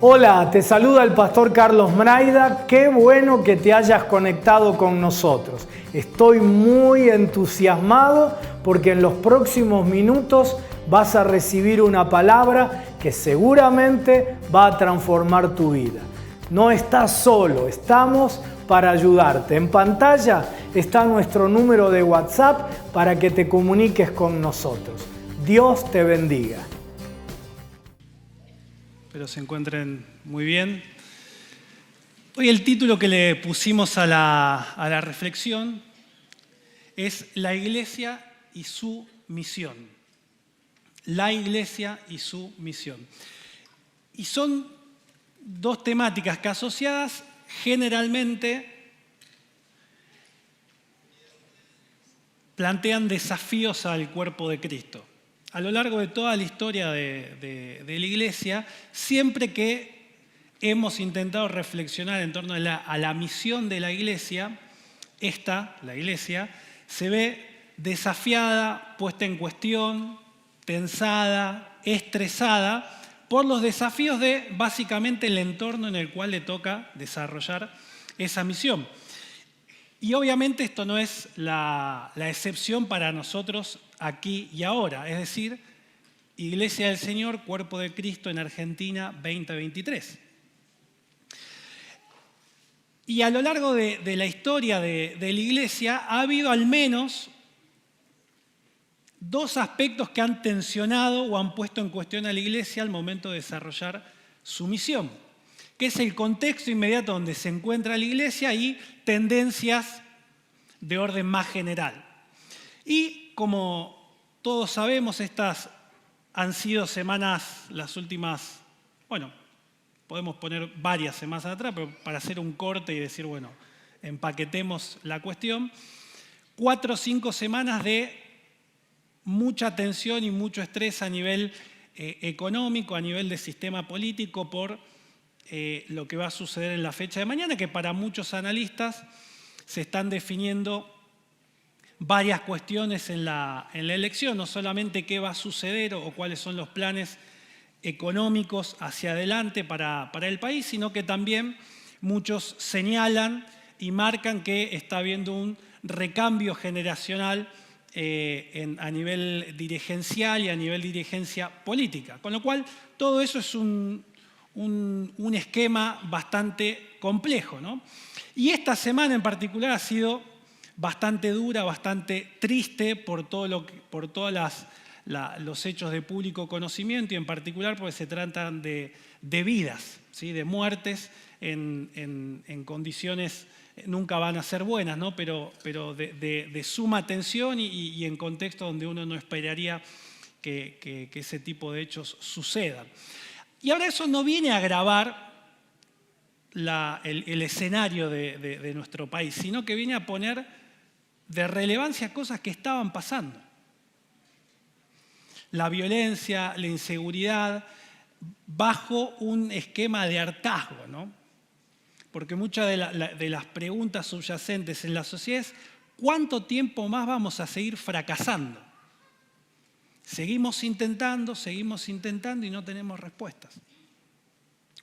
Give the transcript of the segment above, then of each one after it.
Hola, te saluda el pastor Carlos Mraida. Qué bueno que te hayas conectado con nosotros. Estoy muy entusiasmado porque en los próximos minutos vas a recibir una palabra que seguramente va a transformar tu vida. No estás solo, estamos para ayudarte. En pantalla está nuestro número de WhatsApp para que te comuniques con nosotros. Dios te bendiga. Espero se encuentren muy bien. Hoy el título que le pusimos a la reflexión es La Iglesia y su misión. La Iglesia y su misión. Y son dos temáticas que asociadas generalmente plantean desafíos al cuerpo de Cristo. A lo largo de toda la historia de la Iglesia, siempre que hemos intentado reflexionar en torno a la misión de la Iglesia, la Iglesia, se ve desafiada, puesta en cuestión, tensada, estresada por los desafíos de básicamente el entorno en el cual le toca desarrollar esa misión. Y obviamente esto no es la excepción para nosotros aquí y ahora, es decir, Iglesia del Señor, Cuerpo de Cristo en Argentina 2023. Y a lo largo de la historia de la Iglesia ha habido al menos dos aspectos que han tensionado o han puesto en cuestión a la Iglesia al momento de desarrollar su misión, que es el contexto inmediato donde se encuentra la Iglesia y tendencias de orden más general. Y como todos sabemos, estas han sido semanas, las últimas, podemos poner varias semanas atrás, pero para hacer un corte y decir, empaquetemos la cuestión, 4 o 5 semanas de mucha tensión y mucho estrés a nivel económico, a nivel de sistema político por lo que va a suceder en la fecha de mañana, que para muchos analistas se están definiendo varias cuestiones en la elección, no solamente qué va a suceder o cuáles son los planes económicos hacia adelante para el país, sino que también muchos señalan y marcan que está habiendo un recambio generacional a nivel dirigencial y a nivel dirigencia política. Con lo cual, todo eso es un esquema bastante complejo, ¿no? Y esta semana en particular ha sido bastante dura, bastante triste por todos los hechos de público conocimiento y en particular porque se tratan de vidas, ¿sí? De muertes en condiciones nunca van a ser buenas, ¿no? pero de suma tensión y en contexto donde uno no esperaría que ese tipo de hechos sucedan. Y ahora eso no viene a agravar el escenario de nuestro país, sino que viene a poner de relevancia cosas que estaban pasando. La violencia, la inseguridad, bajo un esquema de hartazgo, ¿no? Porque muchas de las preguntas subyacentes en la sociedad es ¿cuánto tiempo más vamos a seguir fracasando? Seguimos intentando y no tenemos respuestas.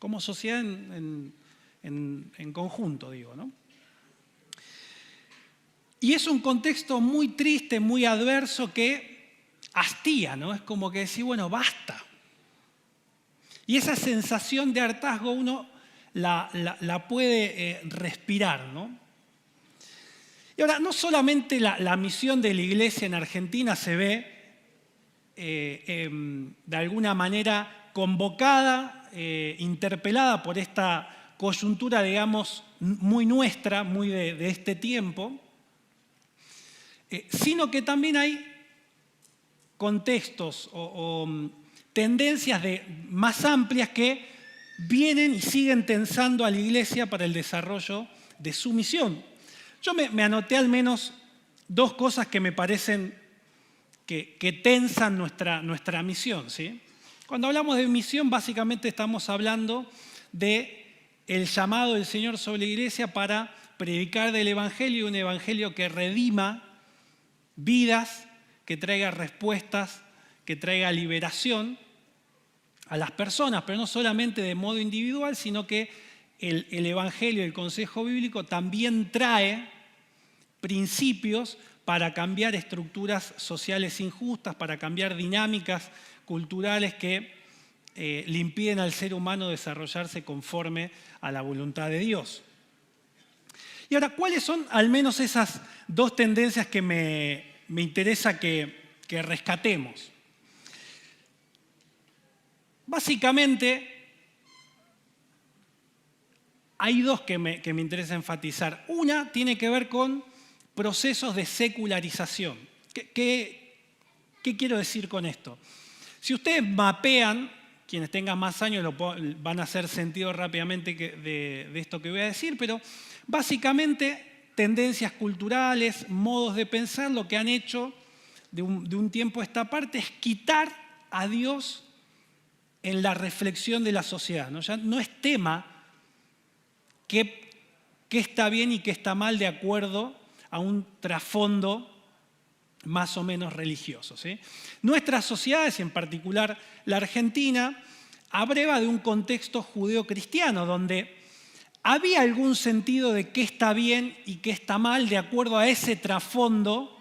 Como sociedad en conjunto, digo, ¿no? Y es un contexto muy triste, muy adverso que hastía, ¿no? Es como que decir, basta. Y esa sensación de hartazgo uno la puede respirar, ¿no? Y ahora, no solamente la misión de la Iglesia en Argentina se ve de alguna manera convocada, interpelada por esta coyuntura, digamos, muy nuestra, muy de este tiempo, sino que también hay contextos o tendencias más amplias que vienen y siguen tensando a la Iglesia para el desarrollo de su misión. Yo me anoté al menos 2 cosas que me parecen que tensan nuestra misión, ¿sí? Cuando hablamos de misión, básicamente estamos hablando del llamado del Señor sobre la Iglesia para predicar del Evangelio, un Evangelio que redima vidas, que traiga respuestas, que traiga liberación a las personas, pero no solamente de modo individual, sino que el Evangelio, el consejo bíblico, también trae principios para cambiar estructuras sociales injustas, para cambiar dinámicas culturales que le impiden al ser humano desarrollarse conforme a la voluntad de Dios. Y ahora, ¿cuáles son al menos esas dos tendencias que me interesa que rescatemos? Básicamente, hay dos que me interesa enfatizar. Una tiene que ver con procesos de secularización. ¿Qué quiero decir con esto? Si ustedes mapean, quienes tengan más años van a hacer sentido rápidamente de esto que voy a decir, pero básicamente tendencias culturales, modos de pensar, lo que han hecho de un tiempo a esta parte es quitar a Dios en la reflexión de la sociedad, ¿no? Ya no es tema qué está bien y qué está mal de acuerdo a un trasfondo más o menos religioso, ¿sí? Nuestras sociedades, en particular la Argentina, abreva de un contexto judeo-cristiano donde había algún sentido de qué está bien y qué está mal de acuerdo a ese trasfondo,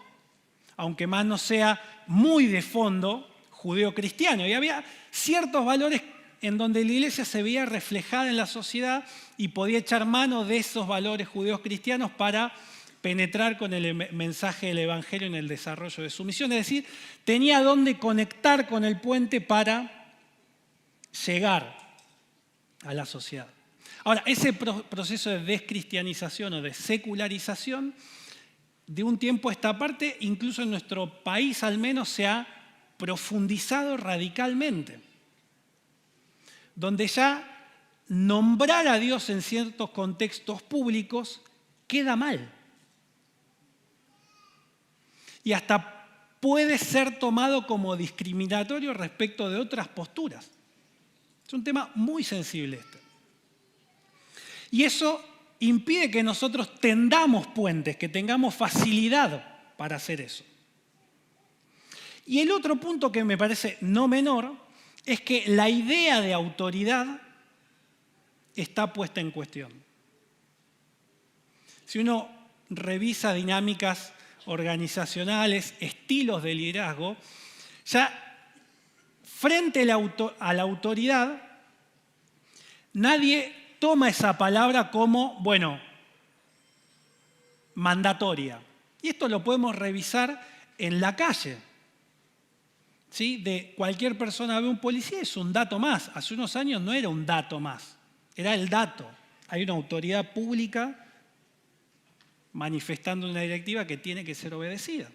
aunque más no sea muy de fondo, judeo-cristiano. Y había ciertos valores en donde la iglesia se veía reflejada en la sociedad y podía echar mano de esos valores judeos cristianos para penetrar con el mensaje del Evangelio en el desarrollo de su misión. Es decir, tenía dónde conectar con el puente para llegar a la sociedad. Ahora, ese proceso de descristianización o de secularización, de un tiempo a esta parte, incluso en nuestro país al menos, se ha profundizado radicalmente, donde ya nombrar a Dios en ciertos contextos públicos queda mal. Y hasta puede ser tomado como discriminatorio respecto de otras posturas. Es un tema muy sensible este. Y eso impide que nosotros tendamos puentes, que tengamos facilidad para hacer eso. Y el otro punto que me parece no menor es que la idea de autoridad está puesta en cuestión. Si uno revisa dinámicas organizacionales, estilos de liderazgo, ya frente a la autoridad, nadie toma esa palabra como, mandatoria. Y esto lo podemos revisar en la calle. ¿Sí? De cualquier persona ve un policía, es un dato más. Hace unos años no era un dato más, era el dato. Hay una autoridad pública manifestando una directiva que tiene que ser obedecida.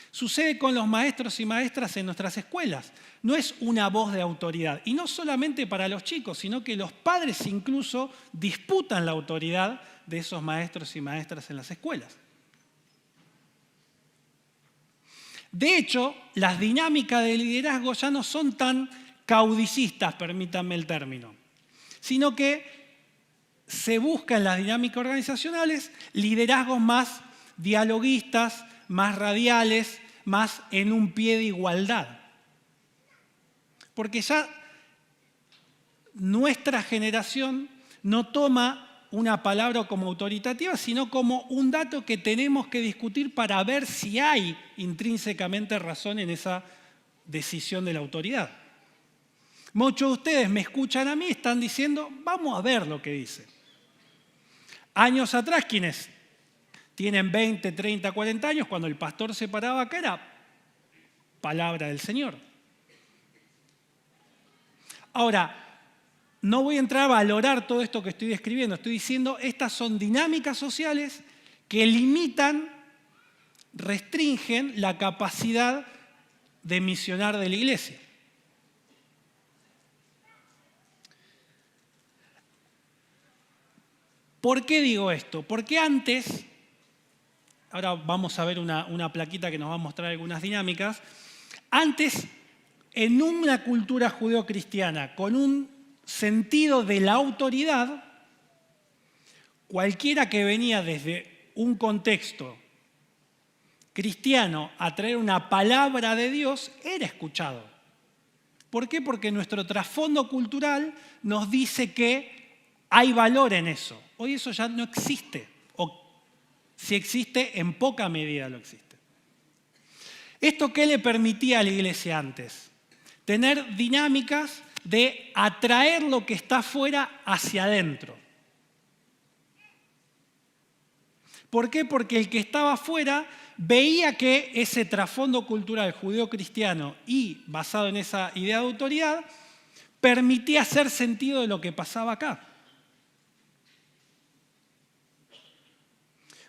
Sucede con los maestros y maestras en nuestras escuelas. No es una voz de autoridad. Y no solamente para los chicos, sino que los padres incluso disputan la autoridad de esos maestros y maestras en las escuelas. De hecho, las dinámicas de liderazgo ya no son tan caudicistas, permítanme el término, sino que se buscan en las dinámicas organizacionales liderazgos más dialoguistas, más radiales, más en un pie de igualdad. Porque ya nuestra generación no toma una palabra como autoritativa, sino como un dato que tenemos que discutir para ver si hay intrínsecamente razón en esa decisión de la autoridad. Muchos de ustedes me escuchan a mí y están diciendo, vamos a ver lo que dice. Años atrás, quienes tienen 20, 30, 40 años, cuando el pastor se paraba acá, era palabra del Señor. Ahora, no voy a entrar a valorar todo esto que estoy describiendo. Estoy diciendo, estas son dinámicas sociales que limitan, restringen la capacidad de misionar de la iglesia. ¿Por qué digo esto? Porque antes, ahora vamos a ver una plaquita que nos va a mostrar algunas dinámicas, antes, en una cultura judeocristiana, con un sentido de la autoridad, cualquiera que venía desde un contexto cristiano a traer una palabra de Dios era escuchado. ¿Por qué? Porque nuestro trasfondo cultural nos dice que hay valor en eso. Hoy eso ya no existe, o si existe, en poca medida lo existe. ¿Esto qué le permitía a la iglesia antes? Tener dinámicas de atraer lo que está afuera hacia adentro. ¿Por qué? Porque el que estaba afuera veía que ese trasfondo cultural judeo-cristiano y basado en esa idea de autoridad permitía hacer sentido de lo que pasaba acá.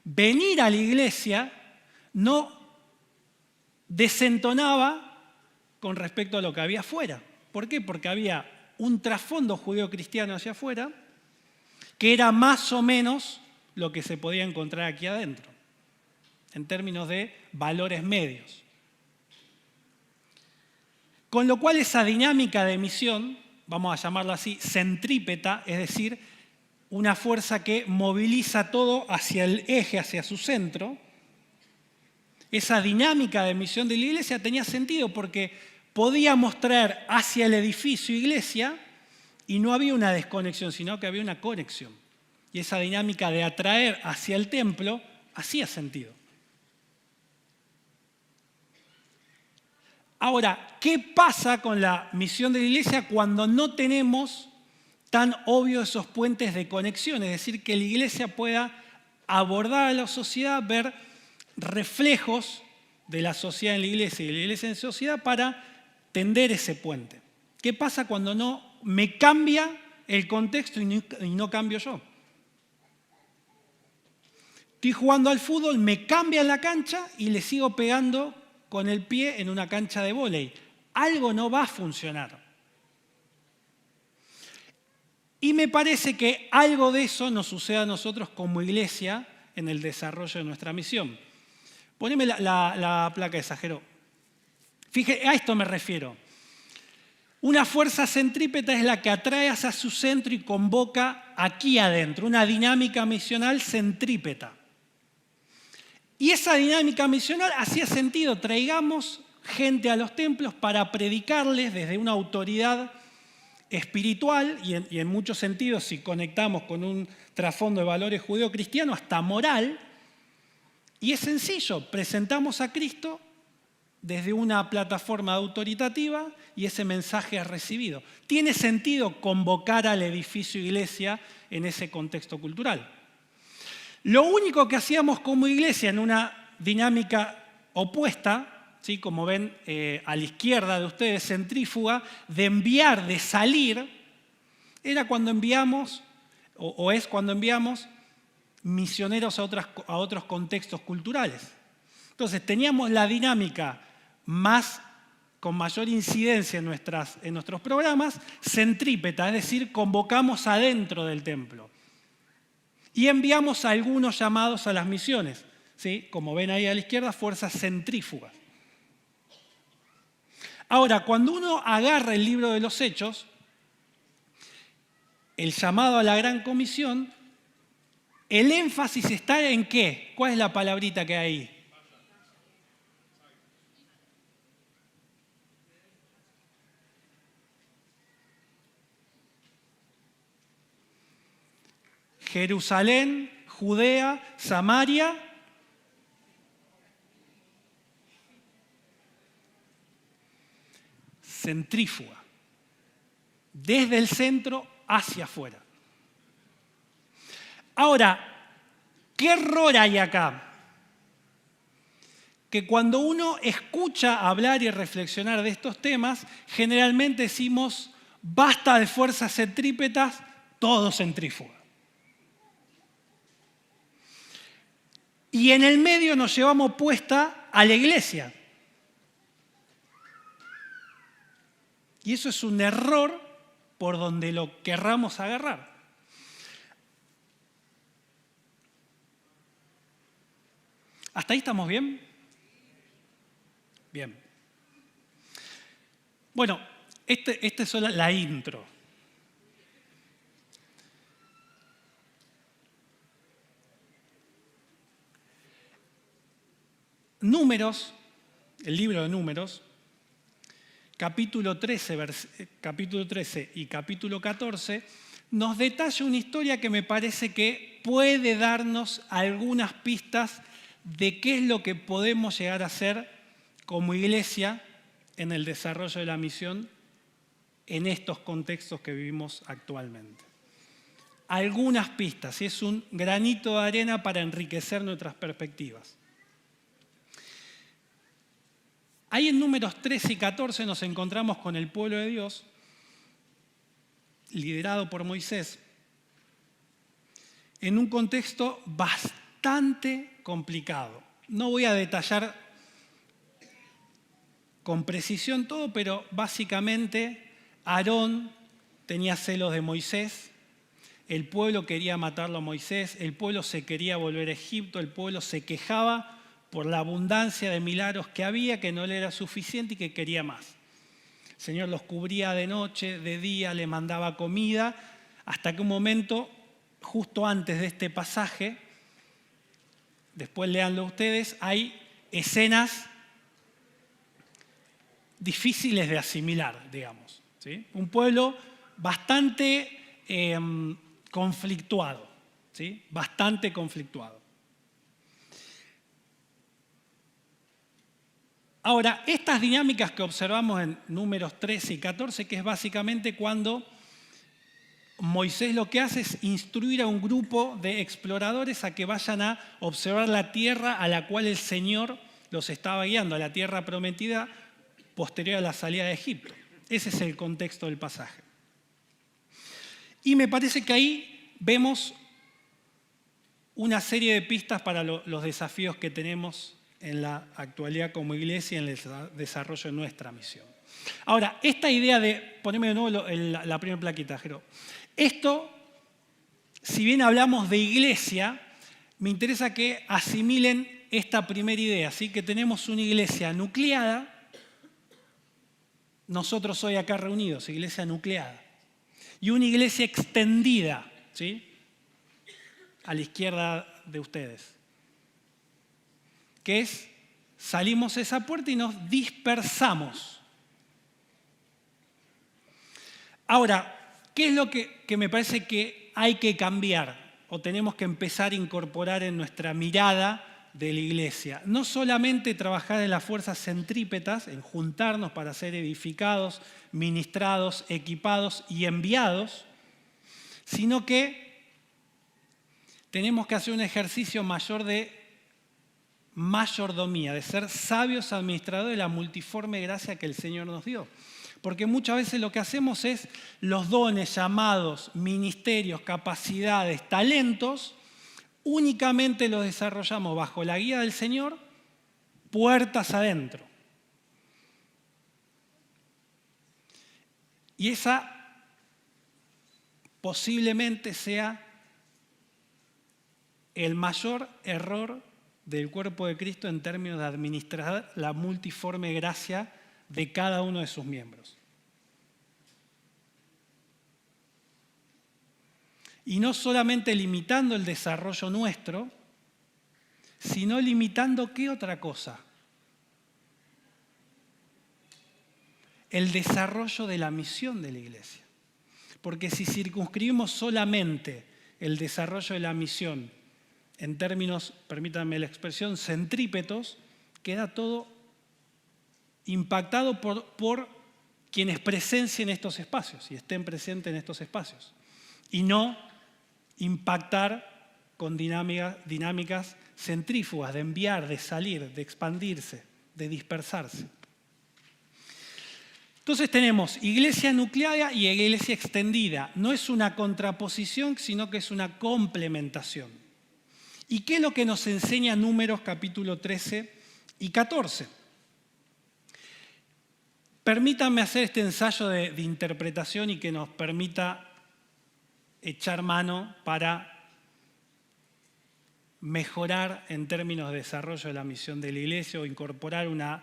Venir a la iglesia no desentonaba con respecto a lo que había afuera. ¿Por qué? Porque había un trasfondo judeo-cristiano hacia afuera que era más o menos lo que se podía encontrar aquí adentro, en términos de valores medios. Con lo cual esa dinámica de misión, vamos a llamarlo así, centrípeta, es decir, una fuerza que moviliza todo hacia el eje, hacia su centro, esa dinámica de misión de la iglesia tenía sentido porque podíamos traer hacia el edificio iglesia y no había una desconexión, sino que había una conexión. Y esa dinámica de atraer hacia el templo hacía sentido. Ahora, ¿qué pasa con la misión de la iglesia cuando no tenemos tan obvios esos puentes de conexión? Es decir, que la iglesia pueda abordar a la sociedad, ver reflejos de la sociedad en la iglesia y de la iglesia en la sociedad para tender ese puente. ¿Qué pasa cuando no me cambia el contexto y no cambio yo? Estoy jugando al fútbol, me cambia la cancha y le sigo pegando con el pie en una cancha de vóley. Algo no va a funcionar. Y me parece que algo de eso nos sucede a nosotros como iglesia en el desarrollo de nuestra misión. Poneme la placa de Sajero. Fíjate, a esto me refiero. Una fuerza centrípeta es la que atrae hacia su centro y convoca aquí adentro, una dinámica misional centrípeta. Y esa dinámica misional hacía sentido, traigamos gente a los templos para predicarles desde una autoridad espiritual y en muchos sentidos, si conectamos con un trasfondo de valores judeo-cristiano, hasta moral. Y es sencillo, presentamos a Cristo desde una plataforma autoritativa y ese mensaje es recibido. Tiene sentido convocar al edificio iglesia en ese contexto cultural. Lo único que hacíamos como iglesia en una dinámica opuesta, ¿sí? Como ven a la izquierda de ustedes, centrífuga, de enviar, de salir, era cuando enviamos, o es cuando enviamos misioneros a otros contextos culturales. Entonces teníamos la dinámica con mayor incidencia en nuestros programas, centrípeta, es decir, convocamos adentro del templo. Y enviamos a algunos llamados a las misiones, ¿sí? Como ven ahí a la izquierda, fuerzas centrífugas. Ahora, cuando uno agarra el libro de los Hechos, el llamado a la Gran Comisión, el énfasis está en ¿qué? ¿Cuál es la palabrita que hay ahí? Jerusalén, Judea, Samaria, centrífuga, desde el centro hacia afuera. Ahora, ¿qué error hay acá? Que cuando uno escucha hablar y reflexionar de estos temas, generalmente decimos, basta de fuerzas centrípetas, todo centrífuga. Y en el medio nos llevamos puesta a la iglesia. Y eso es un error por donde lo querramos agarrar. ¿Hasta ahí estamos bien? Bien. Bueno, esta es solo la intro. Números, el libro de Números, capítulo 13 y capítulo 14, nos detalla una historia que me parece que puede darnos algunas pistas de qué es lo que podemos llegar a hacer como iglesia en el desarrollo de la misión en estos contextos que vivimos actualmente. Algunas pistas, y es un granito de arena para enriquecer nuestras perspectivas. Ahí en Números 13 y 14 nos encontramos con el pueblo de Dios, liderado por Moisés, en un contexto bastante complicado. No voy a detallar con precisión todo, pero básicamente Aarón tenía celos de Moisés, el pueblo quería matarlo a Moisés, el pueblo se quería volver a Egipto, el pueblo se quejaba por la abundancia de milagros que había, que no le era suficiente y que quería más. El Señor los cubría de noche, de día, le mandaba comida, hasta que un momento, justo antes de este pasaje, después léanlo ustedes, hay escenas difíciles de asimilar, digamos, ¿sí? Un pueblo bastante conflictuado, ¿sí? Bastante conflictuado. Ahora, estas dinámicas que observamos en Números 13 y 14, que es básicamente cuando Moisés lo que hace es instruir a un grupo de exploradores a que vayan a observar la tierra a la cual el Señor los estaba guiando, a la tierra prometida posterior a la salida de Egipto. Ese es el contexto del pasaje. Y me parece que ahí vemos una serie de pistas para los desafíos que tenemos en la actualidad como iglesia y en el desarrollo de nuestra misión. Ahora, esta idea de, poneme de nuevo la primera plaquita, Jero. Esto, si bien hablamos de iglesia, me interesa que asimilen esta primera idea, ¿sí? Que tenemos una iglesia nucleada, nosotros hoy acá reunidos, iglesia nucleada, y una iglesia extendida, ¿sí? A la izquierda de ustedes, que es, salimos de esa puerta y nos dispersamos. Ahora, ¿qué es lo que me parece que hay que cambiar o tenemos que empezar a incorporar en nuestra mirada de la iglesia? No solamente trabajar en las fuerzas centrípetas, en juntarnos para ser edificados, ministrados, equipados y enviados, sino que tenemos que hacer un ejercicio mayor de mayordomía, de ser sabios administradores de la multiforme gracia que el Señor nos dio. Porque muchas veces lo que hacemos es los dones, llamados, ministerios, capacidades, talentos, únicamente los desarrollamos bajo la guía del Señor, puertas adentro. Y esa posiblemente sea el mayor error del cuerpo de Cristo en términos de administrar la multiforme gracia de cada uno de sus miembros. Y no solamente limitando el desarrollo nuestro, sino limitando ¿qué otra cosa? El desarrollo de la misión de la iglesia. Porque si circunscribimos solamente el desarrollo de la misión en términos, permítanme la expresión, centrípetos, queda todo impactado por quienes presencien estos espacios y estén presentes en estos espacios. Y no impactar con dinámicas centrífugas de enviar, de salir, de expandirse, de dispersarse. Entonces tenemos iglesia nucleada y iglesia extendida. No es una contraposición, sino que es una complementación. ¿Y qué es lo que nos enseña Números capítulo 13 y 14? Permítanme hacer este ensayo de interpretación y que nos permita echar mano para mejorar en términos de desarrollo de la misión de la iglesia o incorporar una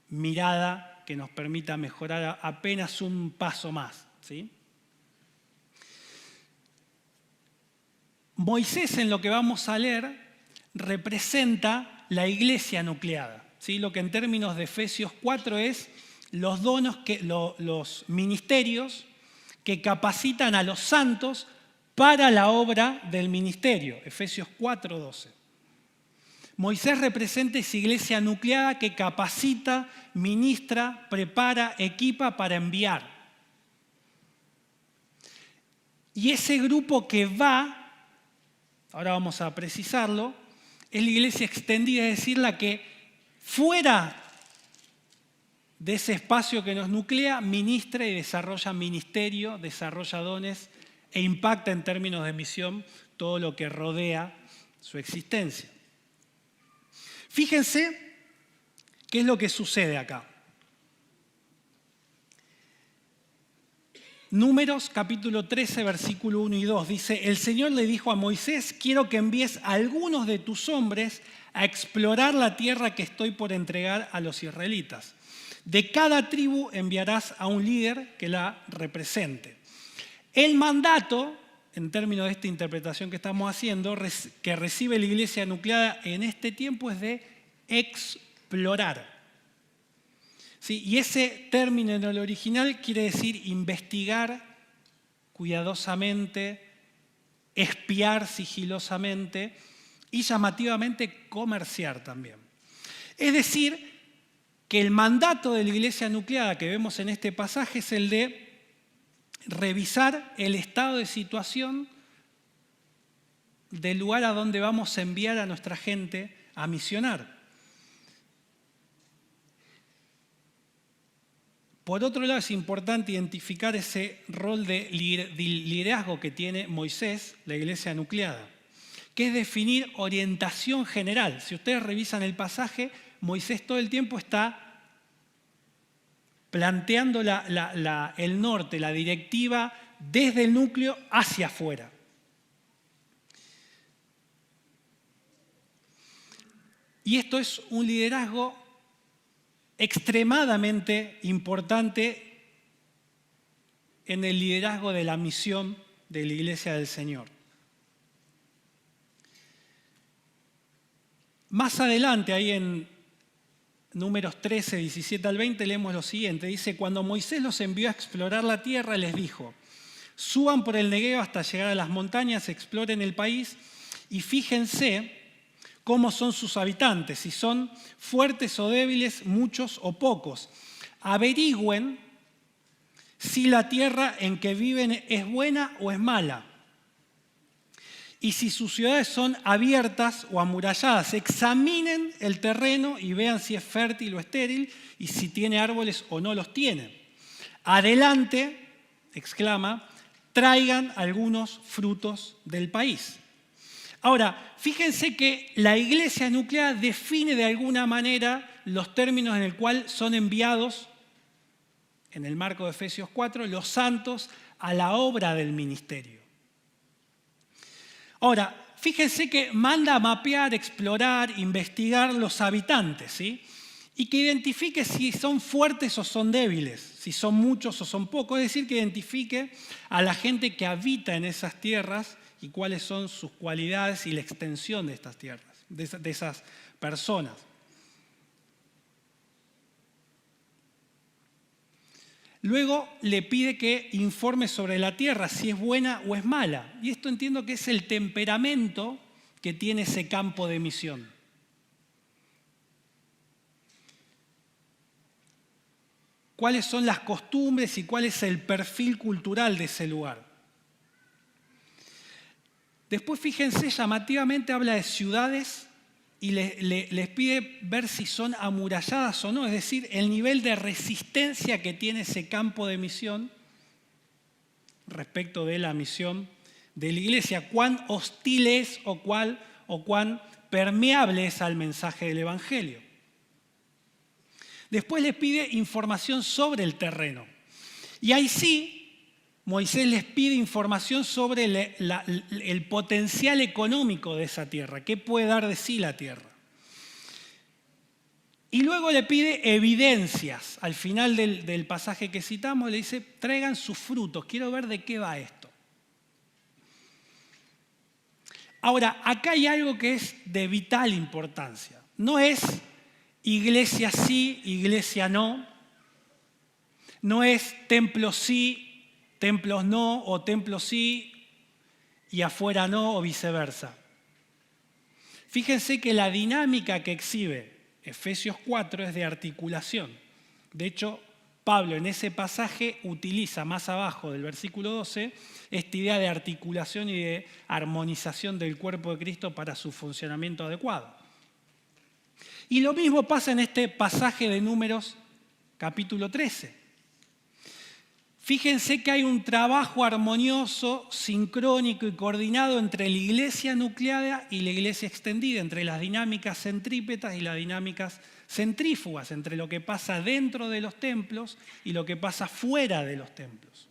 mirada que nos permita mejorar apenas un paso más, ¿sí? Moisés, en lo que vamos a leer, representa la iglesia nucleada, ¿sí? Lo que en términos de Efesios 4 es los dones, los ministerios que capacitan a los santos para la obra del ministerio. Efesios 4:12. Moisés representa esa iglesia nucleada que capacita, ministra, prepara, equipa para enviar. Y ese grupo que va, ahora vamos a precisarlo, es la iglesia extendida, es decir, la que fuera de ese espacio que nos nuclea, ministra y desarrolla ministerio, desarrolla dones e impacta en términos de misión todo lo que rodea su existencia. Fíjense qué es lo que sucede acá. Números capítulo 13, versículo 1 y 2 dice: el Señor le dijo a Moisés: quiero que envíes a algunos de tus hombres a explorar la tierra que estoy por entregar a los israelitas. De cada tribu enviarás a un líder que la represente. El mandato, en términos de esta interpretación que estamos haciendo, que recibe la iglesia nucleada en este tiempo es de explorar. ¿Sí? Y ese término en el original quiere decir investigar cuidadosamente, espiar sigilosamente y llamativamente comerciar también. Es decir, que el mandato de la iglesia nucleada que vemos en este pasaje es el de revisar el estado de situación del lugar a donde vamos a enviar a nuestra gente a misionar. Por otro lado, es importante identificar ese rol de liderazgo que tiene Moisés, la iglesia nucleada, que es definir orientación general. Si ustedes revisan el pasaje, Moisés todo el tiempo está planteando el norte, la directiva desde el núcleo hacia afuera. Y esto es un liderazgo extremadamente importante en el liderazgo de la misión de la Iglesia del Señor. Más adelante, ahí en Números 13, 17 al 20, leemos lo siguiente. Dice: cuando Moisés los envió a explorar la tierra, les dijo: suban por el Negueo hasta llegar a las montañas, exploren el país y fíjense cómo son sus habitantes, si son fuertes o débiles, muchos o pocos. Averigüen si la tierra en que viven es buena o es mala. Y si sus ciudades son abiertas o amuralladas, examinen el terreno y vean si es fértil o estéril y si tiene árboles o no los tiene. Adelante, exclama, traigan algunos frutos del país. Ahora, fíjense que la iglesia nucleada define de alguna manera los términos en el cual son enviados, en el marco de Efesios 4, los santos a la obra del ministerio. Ahora, fíjense que manda a mapear, explorar, investigar los habitantes, ¿sí? Y que identifique si son fuertes o son débiles, si son muchos o son pocos, es decir, que identifique a la gente que habita en esas tierras y cuáles son sus cualidades y la extensión de estas tierras, de esas personas. Luego le pide que informe sobre la tierra, si es buena o es mala. Y esto entiendo que es el temperamento que tiene ese campo de misión. ¿Cuáles son las costumbres y cuál es el perfil cultural de ese lugar? Después, fíjense, llamativamente habla de ciudades y les pide ver si son amuralladas o no, es decir, el nivel de resistencia que tiene ese campo de misión respecto de la misión de la iglesia, cuán hostil es o cuán permeable es al mensaje del Evangelio. Después les pide información sobre el terreno. Y ahí sí, Moisés les pide información sobre el potencial económico de esa tierra, qué puede dar de sí la tierra. Y luego le pide evidencias. Al final del pasaje que citamos le dice: traigan sus frutos, quiero ver de qué va esto. Ahora, acá hay algo que es de vital importancia. No es iglesia sí, iglesia no. No es templos sí, templos no, o templos sí y afuera no, o viceversa. Fíjense que la dinámica que exhibe Efesios 4 es de articulación. De hecho, Pablo en ese pasaje utiliza más abajo del versículo 12 esta idea de articulación y de armonización del cuerpo de Cristo para su funcionamiento adecuado. Y lo mismo pasa en este pasaje de Números capítulo 13. Fíjense que hay un trabajo armonioso, sincrónico y coordinado entre la iglesia nucleada y la iglesia extendida, entre las dinámicas centrípetas y las dinámicas centrífugas, entre lo que pasa dentro de los templos y lo que pasa fuera de los templos.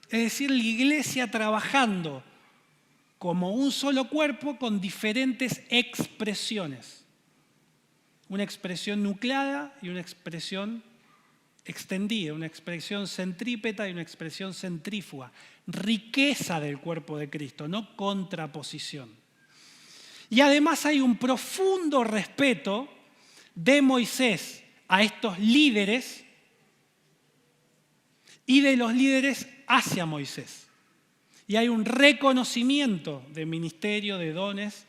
Es decir, la iglesia trabajando como un solo cuerpo con diferentes expresiones. Una expresión nucleada y una expresión extendida, una expresión centrípeta y una expresión centrífuga. Riqueza del cuerpo de Cristo, no contraposición. Y además hay un profundo respeto de Moisés a estos líderes y de los líderes hacia Moisés. Y hay un reconocimiento de ministerio, de dones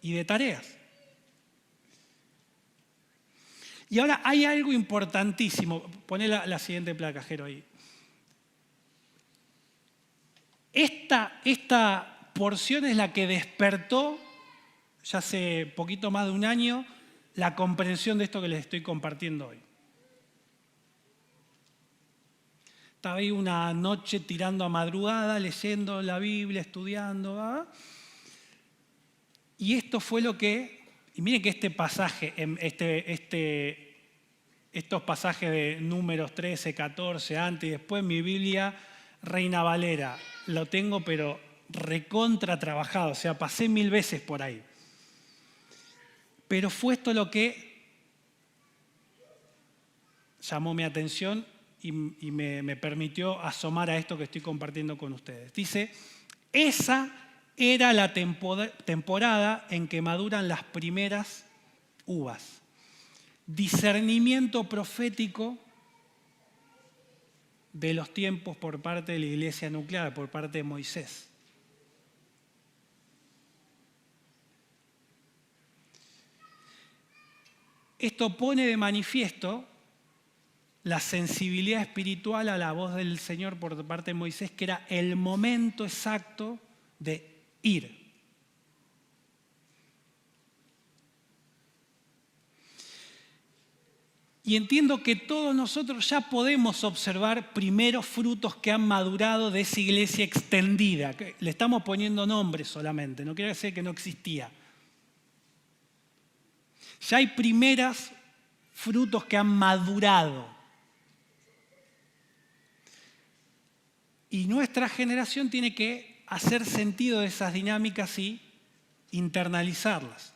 y de tareas. Y ahora hay algo importantísimo. Poné la siguiente placa, Jero, ahí. Esta porción es la que despertó, ya hace poquito más de un año, la comprensión de esto que les estoy compartiendo hoy. Estaba ahí una noche tirando a madrugada, leyendo la Biblia, estudiando, ¿verdad? Y esto fue lo que... Y miren que este pasaje, estos pasajes de Números 13, 14, antes y después, mi Biblia Reina Valera, lo tengo pero recontra trabajado, o sea, pasé 1000 veces por ahí. Pero fue esto lo que llamó mi atención y me permitió asomar a esto que estoy compartiendo con ustedes. Dice, esa era la temporada en que maduran las primeras uvas. Discernimiento profético de los tiempos por parte de la iglesia nuclear, por parte de Moisés. Esto pone de manifiesto la sensibilidad espiritual a la voz del Señor por parte de Moisés, que era el momento exacto de ir. Y entiendo que todos nosotros ya podemos observar primeros frutos que han madurado de esa iglesia extendida. Le estamos poniendo nombres solamente, no quiere decir que no existía. Ya hay primeros frutos que han madurado. Y nuestra generación tiene que hacer sentido de esas dinámicas y internalizarlas.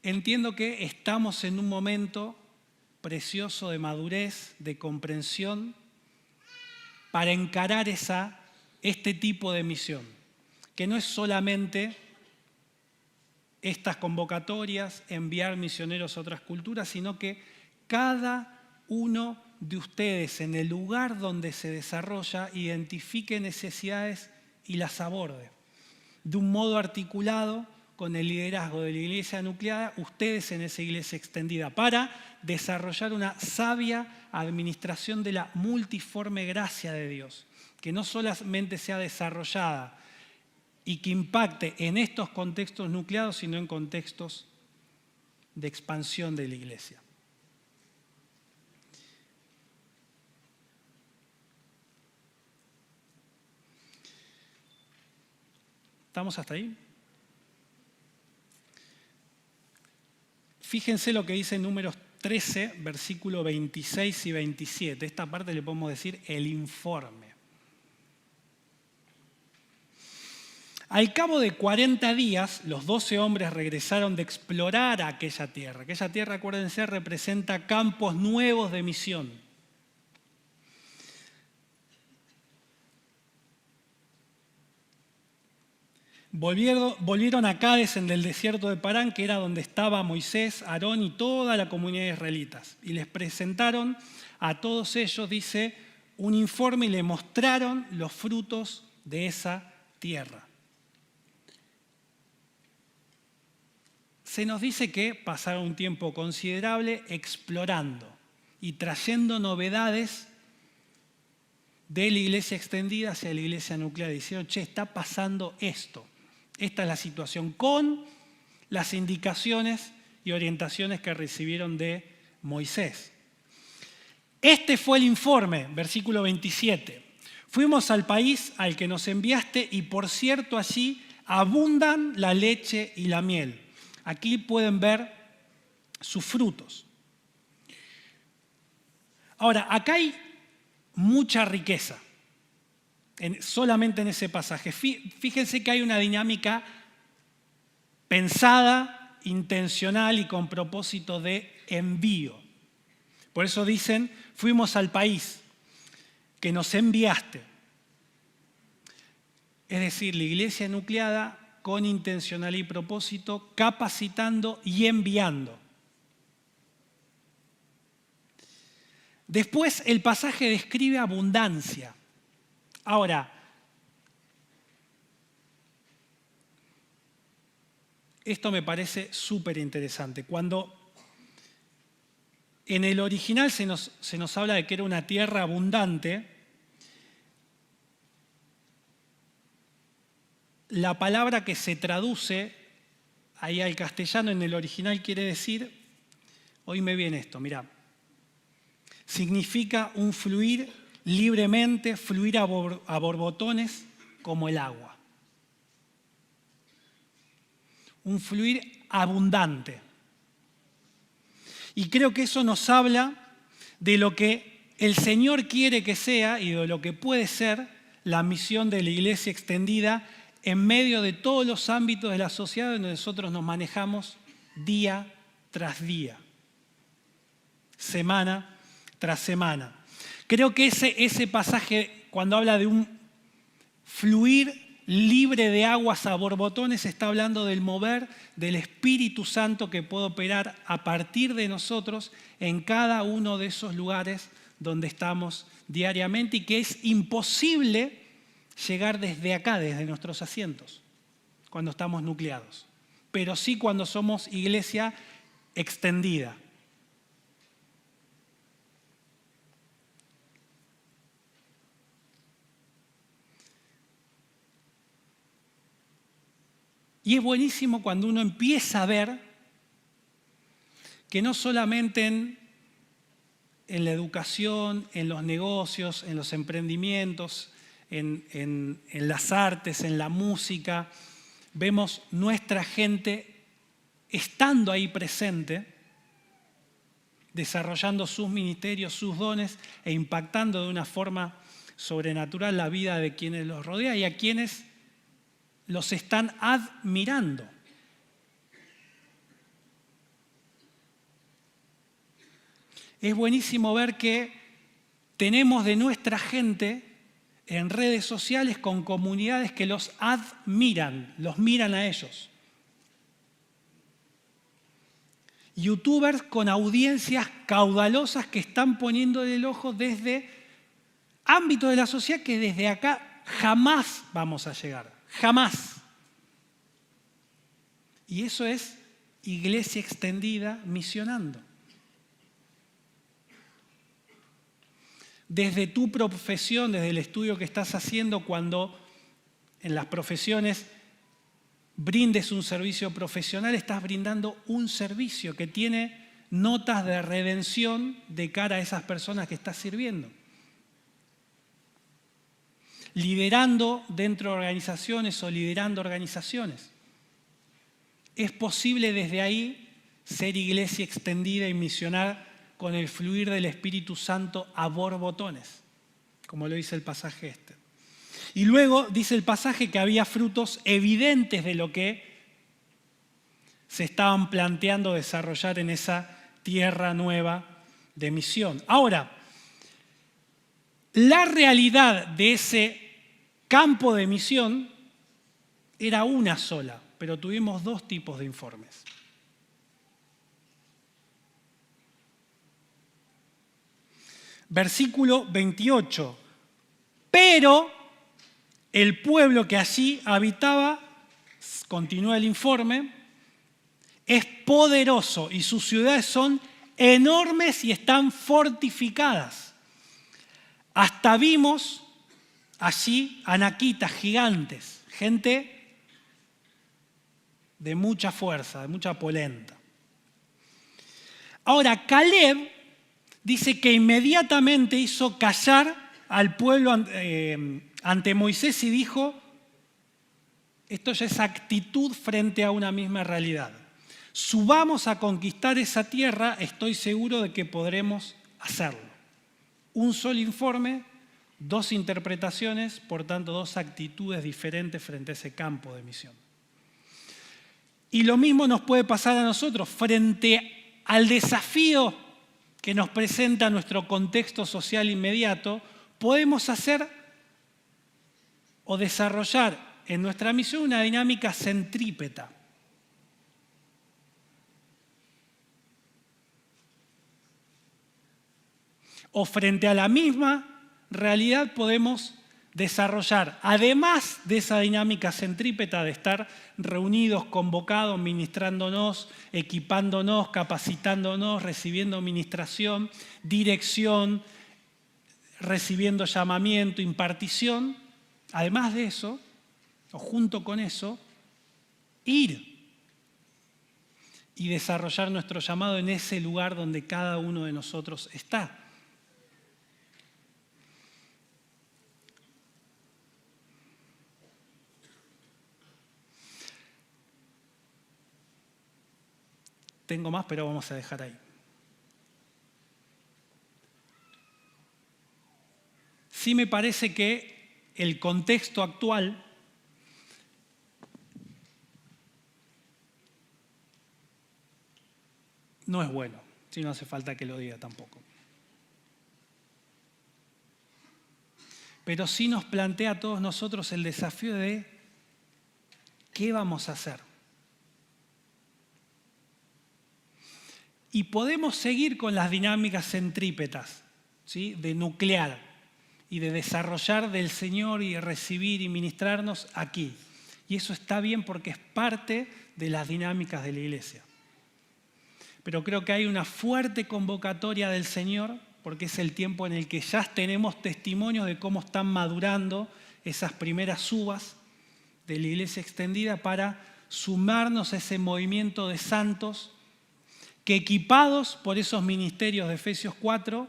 Entiendo que estamos en un momento precioso de madurez, de comprensión, para encarar este tipo de misión, que no es solamente estas convocatorias, enviar misioneros a otras culturas, sino que cada uno de ustedes en el lugar donde se desarrolla identifique necesidades y las aborde. De un modo articulado con el liderazgo de la iglesia nucleada, ustedes en esa iglesia extendida, para desarrollar una sabia administración de la multiforme gracia de Dios, que no solamente sea desarrollada y que impacte en estos contextos nucleados, sino en contextos de expansión de la iglesia. ¿Estamos hasta ahí? Fíjense lo que dice en Números 13, versículos 26 y 27. Esta parte le podemos decir el informe. Al cabo de 40 días, los 12 hombres regresaron de explorar aquella tierra. Aquella tierra, acuérdense, representa campos nuevos de misión. volvieron a Cades en el desierto de Parán, que era donde estaba Moisés, Aarón y toda la comunidad de israelitas. Y les presentaron a todos ellos, dice, un informe y le mostraron los frutos de esa tierra. Se nos dice que pasaron un tiempo considerable explorando y trayendo novedades de la iglesia extendida hacia la iglesia nuclear. Diciendo, está pasando esto. Esta es la situación, con las indicaciones y orientaciones que recibieron de Moisés. Este fue el informe, versículo 27. Fuimos al país al que nos enviaste y por cierto allí abundan la leche y la miel. Aquí pueden ver sus frutos. Ahora, acá hay mucha riqueza, solamente en ese pasaje. Fíjense que hay una dinámica pensada, intencional y con propósito de envío. Por eso dicen, fuimos al país que nos enviaste. Es decir, la iglesia nucleada con intencionalidad y propósito, capacitando y enviando. Después el pasaje describe abundancia. Ahora, esto me parece súper interesante. Cuando en el original se nos habla de que era una tierra abundante, la palabra que se traduce ahí al castellano en el original quiere decir, oíme bien esto, mirá, significa un fluir libremente, fluir a borbotones como el agua. Un fluir abundante. Y creo que eso nos habla de lo que el Señor quiere que sea y de lo que puede ser la misión de la iglesia extendida en medio de todos los ámbitos de la sociedad donde nosotros nos manejamos día tras día, semana tras semana. Creo que ese pasaje, cuando habla de un fluir libre de aguas a borbotones, está hablando del mover del Espíritu Santo que puede operar a partir de nosotros en cada uno de esos lugares donde estamos diariamente y que es imposible llegar desde acá, desde nuestros asientos, cuando estamos nucleados, pero sí cuando somos iglesia extendida. Y es buenísimo cuando uno empieza a ver que no solamente en la educación, en los negocios, en los emprendimientos, en las artes, en la música, vemos nuestra gente estando ahí presente, desarrollando sus ministerios, sus dones e impactando de una forma sobrenatural la vida de quienes los rodean y a quienes los están admirando. Es buenísimo ver que tenemos de nuestra gente en redes sociales con comunidades que los admiran, los miran a ellos. YouTubers con audiencias caudalosas que están poniéndole el ojo desde ámbitos de la sociedad que desde acá jamás vamos a llegar. Jamás. Y eso es iglesia extendida misionando. Desde tu profesión, desde el estudio que estás haciendo, cuando en las profesiones brindes un servicio profesional, estás brindando un servicio que tiene notas de redención de cara a esas personas que estás sirviendo. Liderando dentro de organizaciones o liderando organizaciones. Es posible desde ahí ser iglesia extendida y misionar con el fluir del Espíritu Santo a borbotones, como lo dice el pasaje este. Y luego dice el pasaje que había frutos evidentes de lo que se estaban planteando desarrollar en esa tierra nueva de misión. Ahora, la realidad de ese campo de misión era una sola, pero tuvimos dos tipos de informes. Versículo 28. Pero el pueblo que allí habitaba, continúa el informe, es poderoso y sus ciudades son enormes y están fortificadas. Hasta vimos allí anaquitas gigantes, gente de mucha fuerza, de mucha polenta. Ahora, Caleb dice que inmediatamente hizo callar al pueblo ante Moisés y dijo, esto ya es actitud frente a una misma realidad. Subamos a conquistar esa tierra, estoy seguro de que podremos hacerlo. Un solo informe, dos interpretaciones, por tanto, dos actitudes diferentes frente a ese campo de misión. Y lo mismo nos puede pasar a nosotros frente al desafío que nos presenta nuestro contexto social inmediato. Podemos hacer o desarrollar en nuestra misión una dinámica centrípeta. O frente a la misma realidad podemos desarrollar, además de esa dinámica centrípeta de estar reunidos, convocados, ministrándonos, equipándonos, capacitándonos, recibiendo ministración, dirección, recibiendo llamamiento, impartición, además de eso, o junto con eso, ir y desarrollar nuestro llamado en ese lugar donde cada uno de nosotros está. Tengo más, pero vamos a dejar ahí. Sí me parece que el contexto actual no es bueno, si no hace falta que lo diga tampoco. Pero sí nos plantea a todos nosotros el desafío de ¿qué vamos a hacer? Y podemos seguir con las dinámicas centrípetas, ¿sí? De nuclear y de desarrollar del Señor y de recibir y ministrarnos aquí. Y eso está bien porque es parte de las dinámicas de la iglesia. Pero creo que hay una fuerte convocatoria del Señor, porque es el tiempo en el que ya tenemos testimonios de cómo están madurando esas primeras uvas de la iglesia extendida para sumarnos a ese movimiento de santos que equipados por esos ministerios de Efesios 4,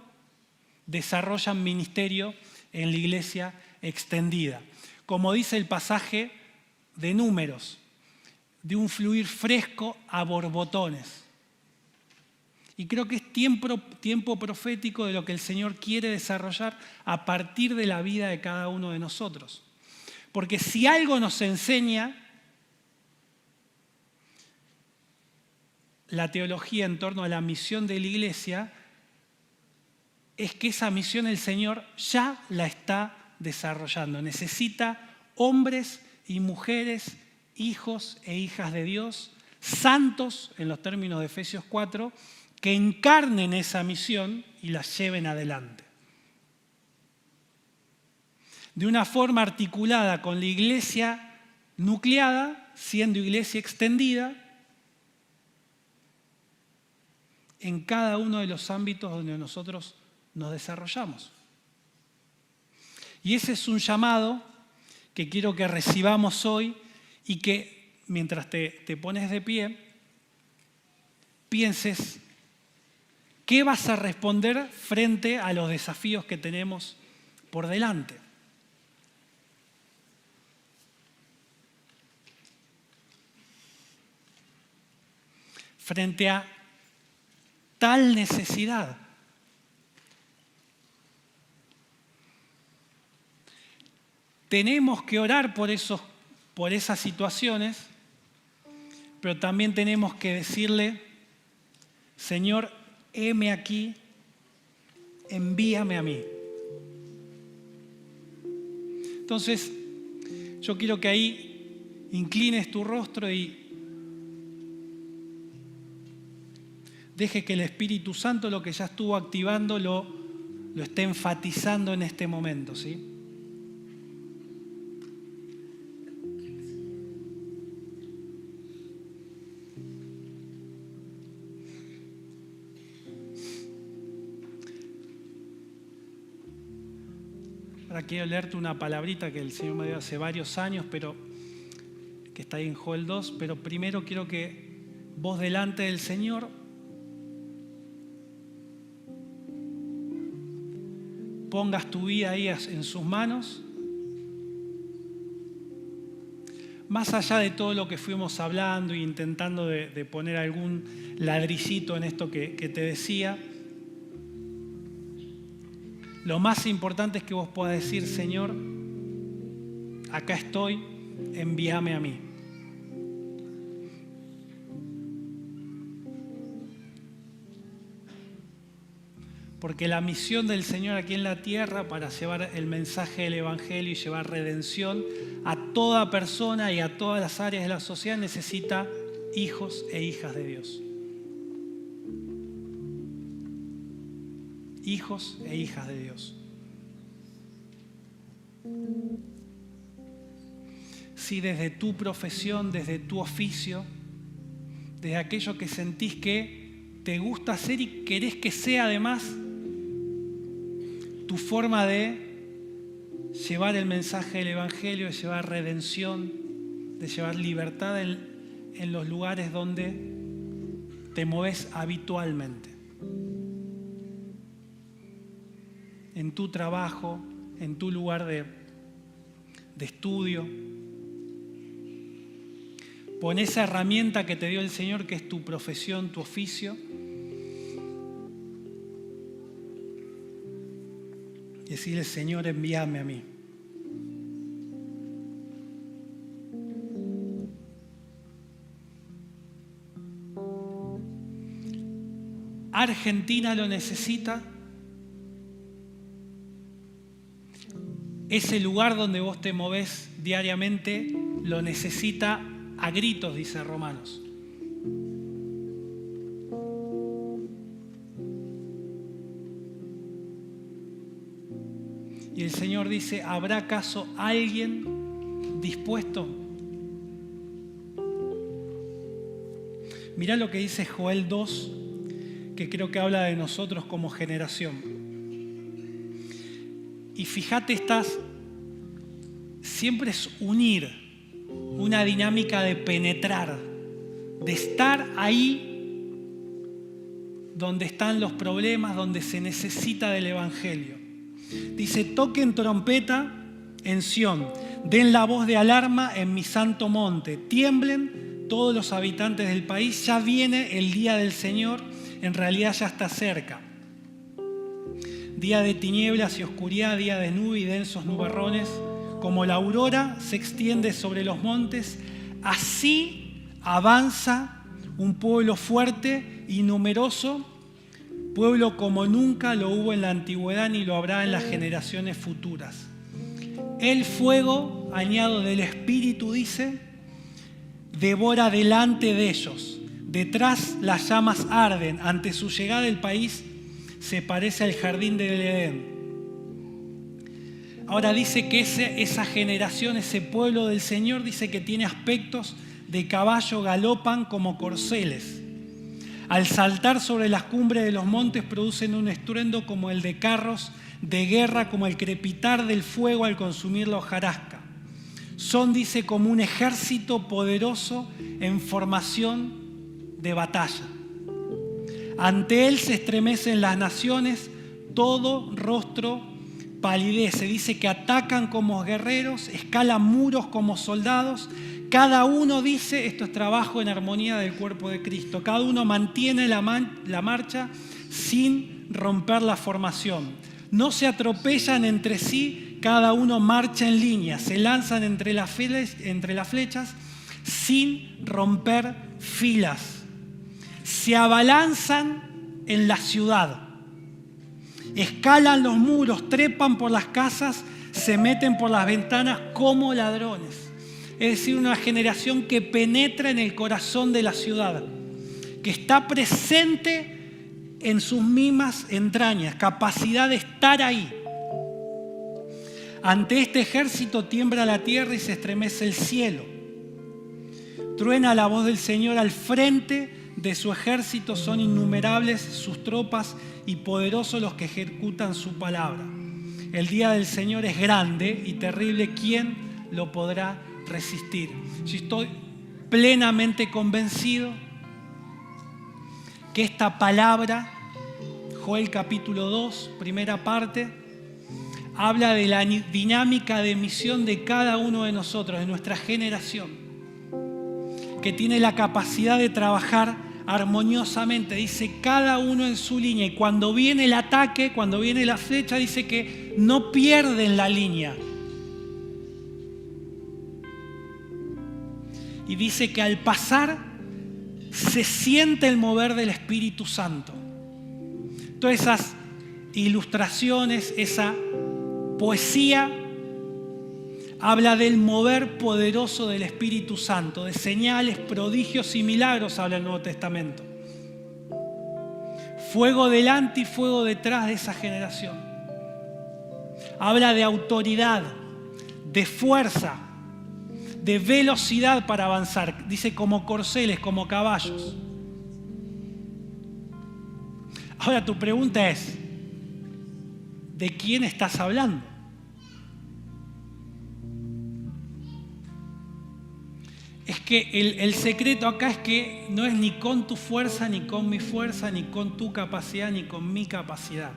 desarrollan ministerio en la iglesia extendida. Como dice el pasaje de Números, de un fluir fresco a borbotones. Y creo que es tiempo profético de lo que el Señor quiere desarrollar a partir de la vida de cada uno de nosotros. Porque si algo nos enseña la teología en torno a la misión de la iglesia, es que esa misión el Señor ya la está desarrollando. Necesita hombres y mujeres, hijos e hijas de Dios, santos en los términos de Efesios 4, que encarnen esa misión y la lleven adelante. De una forma articulada con la iglesia nucleada, siendo iglesia extendida, en cada uno de los ámbitos donde nosotros nos desarrollamos. Y ese es un llamado que quiero que recibamos hoy y que mientras te pones de pie, pienses qué vas a responder frente a los desafíos que tenemos por delante. Frente a tal necesidad. Tenemos que orar por esas situaciones, pero también tenemos que decirle, Señor, heme aquí, envíame a mí. Entonces, yo quiero que ahí inclines tu rostro y deje que el Espíritu Santo, lo que ya estuvo activando, lo esté enfatizando en este momento, ¿sí? Ahora quiero leerte una palabrita que el Señor me dio hace varios años, pero que está ahí en Joel 2, pero primero quiero que vos delante del Señor pongas tu vida ahí en sus manos. Más allá de todo lo que fuimos hablando e intentando de poner algún ladrillito en esto que te decía, lo más importante es que vos puedas decir: Señor, acá estoy, envíame a mí. Porque la misión del Señor aquí en la tierra para llevar el mensaje del Evangelio y llevar redención a toda persona y a todas las áreas de la sociedad necesita hijos e hijas de Dios. Hijos e hijas de Dios. Si desde tu profesión, desde tu oficio, desde aquello que sentís que te gusta hacer y querés que sea además tu forma de llevar el mensaje del Evangelio, de llevar redención, de llevar libertad en los lugares donde te moves habitualmente. En tu trabajo, en tu lugar de estudio. Pon esa herramienta que te dio el Señor, que es tu profesión, tu oficio, y decirle: Señor, envíame a mí. Argentina lo necesita. Ese lugar donde vos te movés diariamente lo necesita a gritos, dice Romanos. Y el Señor dice: ¿habrá acaso alguien dispuesto? Mirá lo que dice Joel 2, que creo que habla de nosotros como generación. Y fíjate, siempre es unir, una dinámica de penetrar, de estar ahí donde están los problemas, donde se necesita del Evangelio. Dice: toquen trompeta en Sión, den la voz de alarma en mi santo monte, tiemblen todos los habitantes del país, ya viene el día del Señor, en realidad ya está cerca. Día de tinieblas y oscuridad, día de nube y densos nubarrones, como la aurora se extiende sobre los montes, así avanza un pueblo fuerte y numeroso, pueblo como nunca lo hubo en la antigüedad ni lo habrá en las generaciones futuras. El fuego, añado del Espíritu, dice, devora delante de ellos. Detrás las llamas arden. Ante su llegada el país se parece al jardín del Edén. Ahora dice que esa generación, ese pueblo del Señor, dice que tiene aspectos de caballo, galopan como corceles. Al saltar sobre las cumbres de los montes producen un estruendo como el de carros de guerra, como el crepitar del fuego al consumir la hojarasca. Son, dice, como un ejército poderoso en formación de batalla. Ante él se estremecen las naciones, todo rostro palidece. Dice que atacan como guerreros, escalan muros como soldados. Cada uno, dice, esto es trabajo en armonía del cuerpo de Cristo. Cada uno mantiene la marcha sin romper la formación. No se atropellan entre sí, cada uno marcha en línea. Se lanzan entre las flechas sin romper filas. Se abalanzan en la ciudad. Escalan los muros, trepan por las casas, se meten por las ventanas como ladrones. es decir, una generación que penetra en el corazón de la ciudad, que está presente en sus mismas entrañas, capacidad de estar ahí. Ante este ejército tiembla la tierra y se estremece el cielo. Truena la voz del Señor al frente de su ejército, son innumerables sus tropas y poderosos los que ejecutan su palabra. El día del Señor es grande y terrible, ¿quién lo podrá resistir? Yo estoy plenamente convencido que esta palabra, Joel capítulo 2, primera parte, habla de la dinámica de misión de cada uno de nosotros, de nuestra generación, que tiene la capacidad de trabajar armoniosamente, dice cada uno en su línea, y cuando viene el ataque, cuando viene la flecha, dice que no pierden la línea. Y dice que al pasar se siente el mover del Espíritu Santo. Todas esas ilustraciones, esa poesía habla del mover poderoso del Espíritu Santo, de señales, prodigios y milagros, habla el Nuevo Testamento. Fuego delante y fuego detrás de esa generación. Habla de autoridad, de fuerza, de velocidad para avanzar. Dice como corceles, como caballos. Ahora tu pregunta es, ¿de quién estás hablando? Es que el secreto acá es que no es ni con tu fuerza, ni con mi fuerza, ni con tu capacidad, ni con mi capacidad,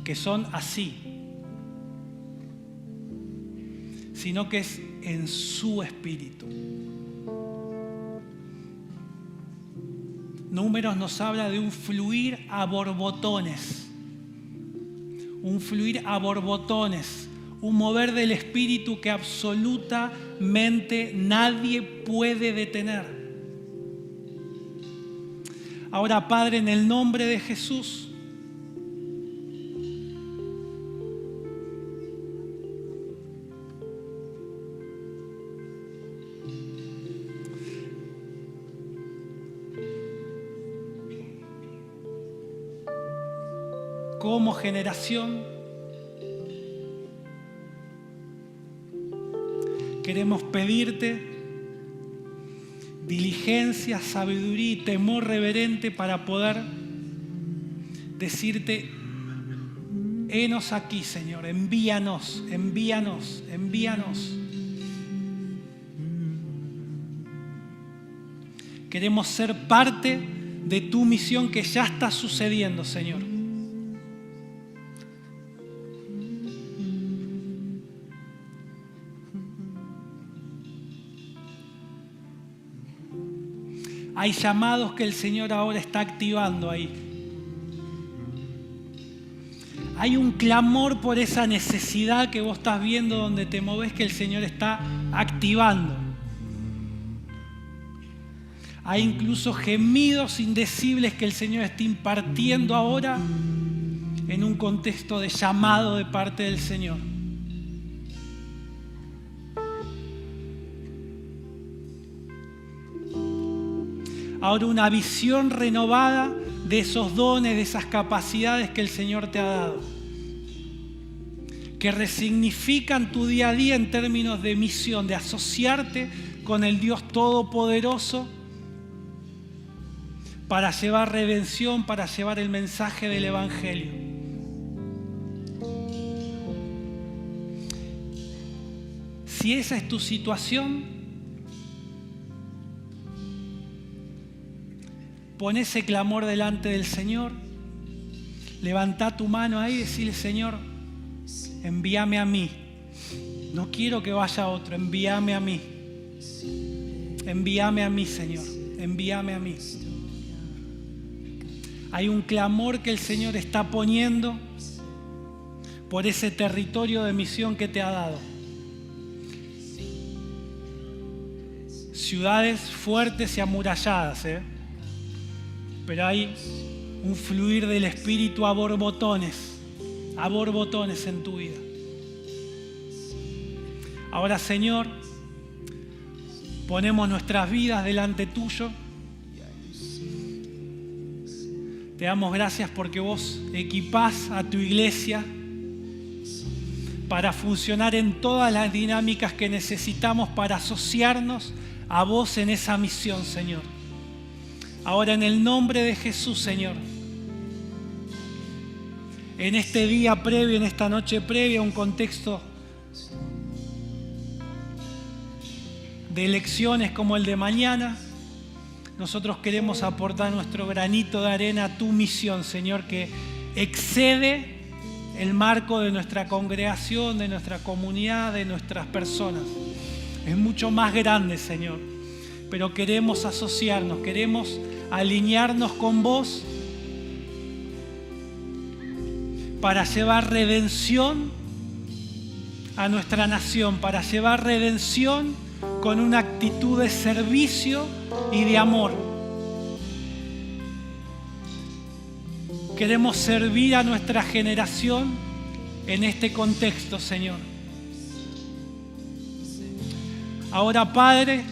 que son así, sino que es en su espíritu. Números nos habla de un fluir a borbotones, un fluir a borbotones, un mover del Espíritu que absolutamente nadie puede detener. Ahora, Padre, en el nombre de Jesús, como generación, queremos pedirte diligencia, sabiduría y temor reverente para poder decirte, henos aquí, Señor, envíanos, envíanos, envíanos. Queremos ser parte de tu misión que ya está sucediendo, Señor. Hay llamados que el Señor ahora está activando ahí. Hay un clamor por esa necesidad que vos estás viendo donde te movés que el Señor está activando. Hay incluso gemidos indecibles que el Señor está impartiendo ahora en un contexto de llamado de parte del Señor. Ahora una visión renovada de esos dones, de esas capacidades que el Señor te ha dado, que resignifican tu día a día en términos de misión, de asociarte con el Dios Todopoderoso para llevar redención, para llevar el mensaje del Evangelio. Si esa es tu situación, pon ese clamor delante del Señor, levanta tu mano ahí y decirle, Señor, envíame a mí. No quiero que vaya otro, envíame a mí. Envíame a mí, Señor, envíame a mí. Hay un clamor que el Señor está poniendo por ese territorio de misión que te ha dado. Ciudades fuertes y amuralladas, pero hay un fluir del Espíritu a borbotones en tu vida. Ahora, Señor, ponemos nuestras vidas delante tuyo. Te damos gracias porque vos equipás a tu iglesia para funcionar en todas las dinámicas que necesitamos para asociarnos a vos en esa misión, Señor. Ahora, en el nombre de Jesús, Señor, en este día previo, en esta noche previa, un contexto de elecciones como el de mañana, nosotros queremos aportar nuestro granito de arena a tu misión, Señor, que excede el marco de nuestra congregación, de nuestra comunidad, de nuestras personas. Es mucho más grande, Señor, pero queremos asociarnos, queremos alinearnos con vos para llevar redención a nuestra nación, para llevar redención con una actitud de servicio y de amor. Queremos servir a nuestra generación en este contexto, Señor. Ahora, Padre,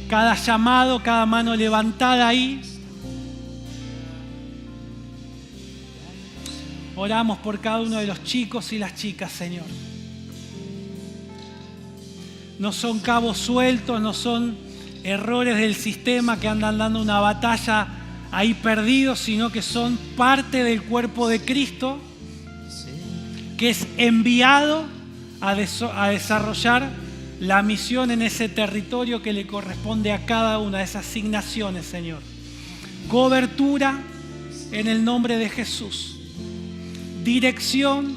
cada llamado, cada mano levantada ahí, oramos por cada uno de los chicos y las chicas, Señor. No son cabos sueltos, no son errores del sistema que andan dando una batalla ahí perdidos, sino que son parte del cuerpo de Cristo, que es enviado a desarrollar la misión en ese territorio que le corresponde a cada una de esas asignaciones, Señor. Cobertura en el nombre de Jesús. Dirección,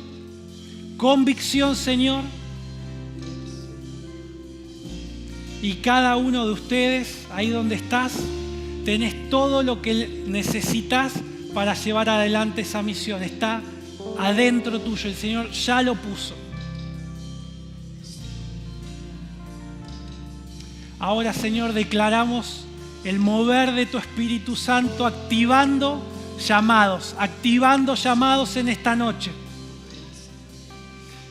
convicción, Señor. Y cada uno de ustedes, ahí donde estás, tenés todo lo que necesitas para llevar adelante esa misión. Está adentro tuyo, el Señor ya lo puso. Ahora, Señor, declaramos el mover de tu Espíritu Santo activando llamados en esta noche.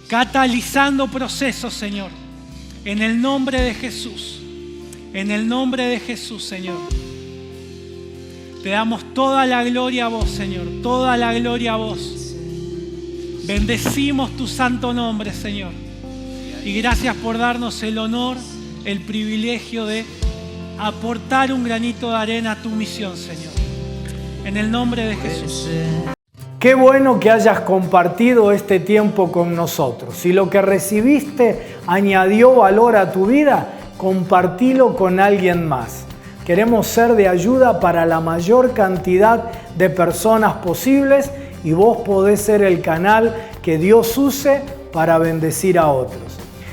Catalizando procesos, Señor. En el nombre de Jesús. En el nombre de Jesús, Señor. Te damos toda la gloria a vos, Señor. Toda la gloria a vos. Bendecimos tu santo nombre, Señor. Y gracias por darnos el honor, el privilegio de aportar un granito de arena a tu misión, Señor. En el nombre de Jesús. Qué bueno que hayas compartido este tiempo con nosotros. Si lo que recibiste añadió valor a tu vida, compartilo con alguien más. Queremos ser de ayuda para la mayor cantidad de personas posibles y vos podés ser el canal que Dios use para bendecir a otros.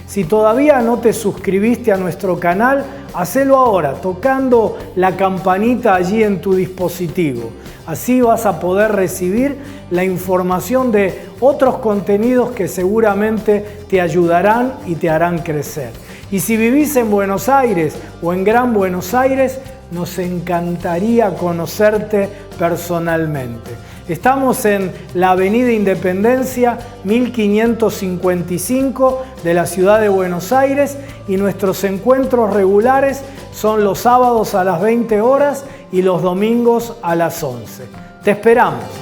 Si todavía no te suscribiste a nuestro canal, hacelo ahora, tocando la campanita allí en tu dispositivo. Así vas a poder recibir la información de otros contenidos que seguramente te ayudarán y te harán crecer. Y si vivís en Buenos Aires o en Gran Buenos Aires, nos encantaría conocerte personalmente. Estamos en la Avenida Independencia 1555 de la ciudad de Buenos Aires y nuestros encuentros regulares son los sábados a las 20 horas y los domingos a las 11. Te esperamos.